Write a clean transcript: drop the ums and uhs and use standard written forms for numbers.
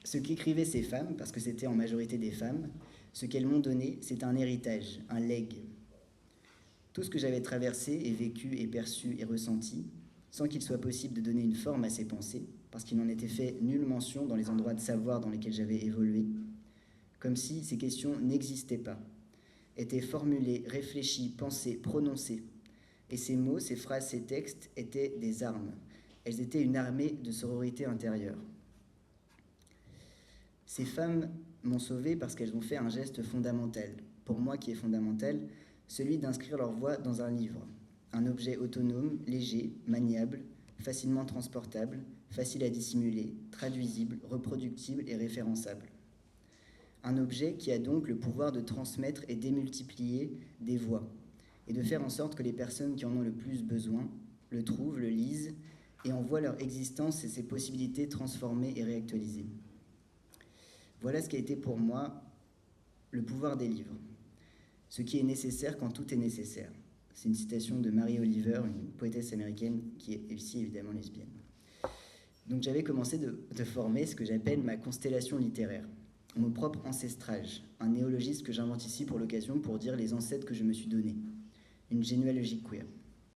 Ce qu'écrivaient ces femmes, parce que c'était en majorité des femmes, ce qu'elles m'ont donné, c'est un héritage, un legs. Tout ce que j'avais traversé et vécu et perçu et ressenti, sans qu'il soit possible de donner une forme à ces pensées, parce qu'il n'en était fait nulle mention dans les endroits de savoir dans lesquels j'avais évolué, comme si ces questions n'existaient pas, étaient formulées, réfléchies, pensées, prononcées. Et ces mots, ces phrases, ces textes étaient des armes. Elles étaient une armée de sororité intérieure. Ces femmes m'ont sauvé parce qu'elles ont fait un geste fondamental, pour moi qui est fondamental, celui d'inscrire leur voix dans un livre, un objet autonome, léger, maniable, facilement transportable, facile à dissimuler, traduisible, reproductible et référençable. Un objet qui a donc le pouvoir de transmettre et démultiplier des voix, et de faire en sorte que les personnes qui en ont le plus besoin le trouvent, le lisent, et en voient leur existence et ses possibilités transformées et réactualisées. Voilà ce qui a été pour moi le pouvoir des livres. Ce qui est nécessaire quand tout est nécessaire. C'est une citation de Mary Oliver, une poétesse américaine qui est aussi évidemment lesbienne. Donc j'avais commencé de former ce que j'appelle ma constellation littéraire, mon propre ancestrage, un néologisme que j'invente ici pour l'occasion pour dire les ancêtres que je me suis donnés, une généalogie queer.